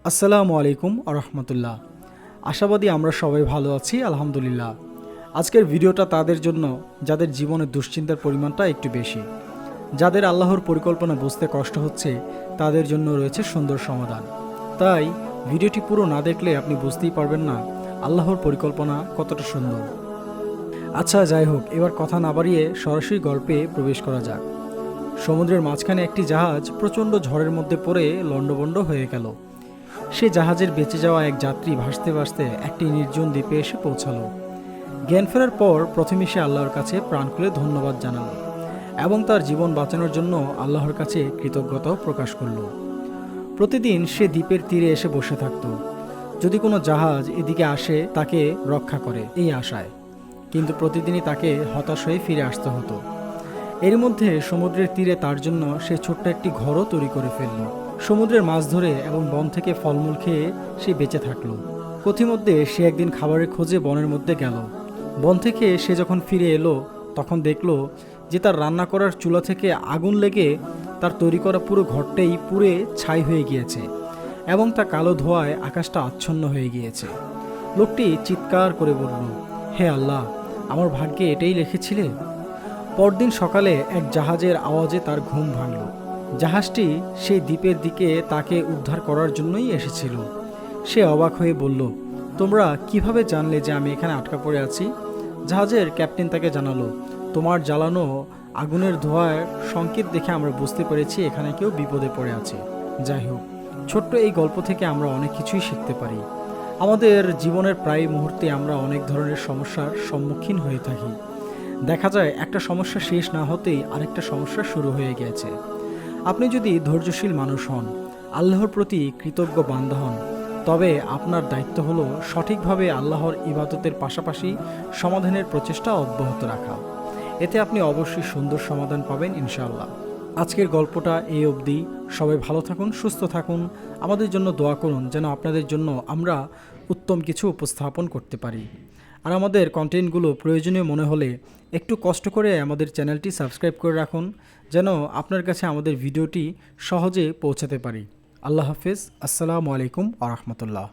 আসসালামু আলাইকুম আরহামতুল্লাহ। আশাবাদী আমরা সবাই ভালো আছি আলহামদুলিল্লাহ। আজকের ভিডিওটা তাদের জন্য যাদের জীবনে দুশ্চিন্তার পরিমাণটা একটু বেশি, যাদের আল্লাহর পরিকল্পনা বুঝতে কষ্ট হচ্ছে, তাদের জন্য রয়েছে সুন্দর সমাধান। তাই ভিডিওটি পুরো না দেখলে আপনি বুঝতেই পারবেন না আল্লাহর পরিকল্পনা কতটা সুন্দর। আচ্ছা, যাই হোক, এবার কথা না বাড়িয়ে সরাসরি গল্পে প্রবেশ করা যাক। সমুদ্রের মাঝখানে একটি জাহাজ প্রচণ্ড ঝড়ের মধ্যে পড়ে লণ্ডভণ্ড হয়ে গেল। সে জাহাজের বেঁচে যাওয়া এক যাত্রী ভাসতে ভাসতে একটি নির্জন দ্বীপে এসে পৌঁছালো। জ্ঞান ফেরার পর প্রথমে সে আল্লাহর কাছে প্রাণ খুলে ধন্যবাদ জানালো এবং তার জীবন বাঁচানোর জন্য আল্লাহর কাছে কৃতজ্ঞতাও প্রকাশ করল। প্রতিদিন সে দ্বীপের তীরে এসে বসে থাকত, যদি কোনো জাহাজ এদিকে আসে তাকে রক্ষা করে এই আশায়, কিন্তু প্রতিদিনই তাকে হতাশ হয়ে ফিরে আসতে হতো। এর মধ্যে সমুদ্রের তীরে তার জন্য সে ছোট্ট একটি ঘরও তৈরি করে ফেলল। সমুদ্রের মাছ ধরে এবং বন থেকে ফলমূল খেয়ে সে বেঁচে থাকলো। পথিমধ্যে সে একদিন খাবারের খোঁজে বনের মধ্যে গেল। বন থেকে সে যখন ফিরে এলো তখন দেখলো যে তার রান্না করার চুলা থেকে আগুন লেগে তার তৈরি করা পুরো ঘরটাই পুড়ে ছাই হয়ে গিয়েছে এবং তা কালো ধোঁয়ায় আকাশটা আচ্ছন্ন হয়ে গিয়েছে। লোকটি চিৎকার করে বলল, হে আল্লাহ, আমার ভাগ্যে এটাই লিখেছিলে। পরদিন সকালে এক জাহাজের আওয়াজে তার ঘুম ভাঙল। জাহাজটি সেই দ্বীপের দিকে তাকে উদ্ধার করার জন্যই এসেছিল। সে অবাক হয়ে বলল, তোমরা কিভাবে জানলে যে আমি এখানে আটকা পড়ে আছি? জাহাজের ক্যাপ্টেন তাকে জানালো, তোমার জ্বালানো আগুনের ধোঁয়ার সংকেত দেখে আমরা বুঝতে পেরেছি এখানে কেউ বিপদে পড়ে আছে। যাই হোক, ছোট্ট এই গল্প থেকে আমরা অনেক কিছুই শিখতে পারি। আমাদের জীবনের প্রায় মুহূর্তে আমরা অনেক ধরনের সমস্যার সম্মুখীন হয়ে থাকি। দেখা যায় একটা সমস্যা শেষ না হতেই আরেকটা সমস্যা শুরু হয়ে গেছে। আপনি যদি ধৈর্যশীল মানুষ হন, আল্লাহর প্রতি কৃতজ্ঞ বান্দা হন, তবে আপনার দায়িত্ব হলো সঠিকভাবে আল্লাহর ইবাদতের পাশাপাশি সমাধানের প্রচেষ্টা অব্যাহত রাখা। এতে আপনি অবশ্যই সুন্দর সমাধান পাবেন ইনশাআল্লাহ। আজকের গল্পটা এই অবধি। সবাই ভালো থাকুন, সুস্থ থাকুন, আমাদের জন্য দোয়া করুন যেন আপনাদের জন্য আমরা উত্তম কিছু উপস্থাপন করতে পারি। আর আমাদের কন্টেন্টগুলো প্রয়োজনীয় মনে হলে একটু কষ্ট করে আমাদের চ্যানেলটি সাবস্ক্রাইব করে রাখুন যেন আপনার কাছে আমাদের ভিডিওটি সহজে পৌঁছাতে পারি। আল্লাহ হাফেজ। আসসালামু আলাইকুম আ রহমতুল্লাহ।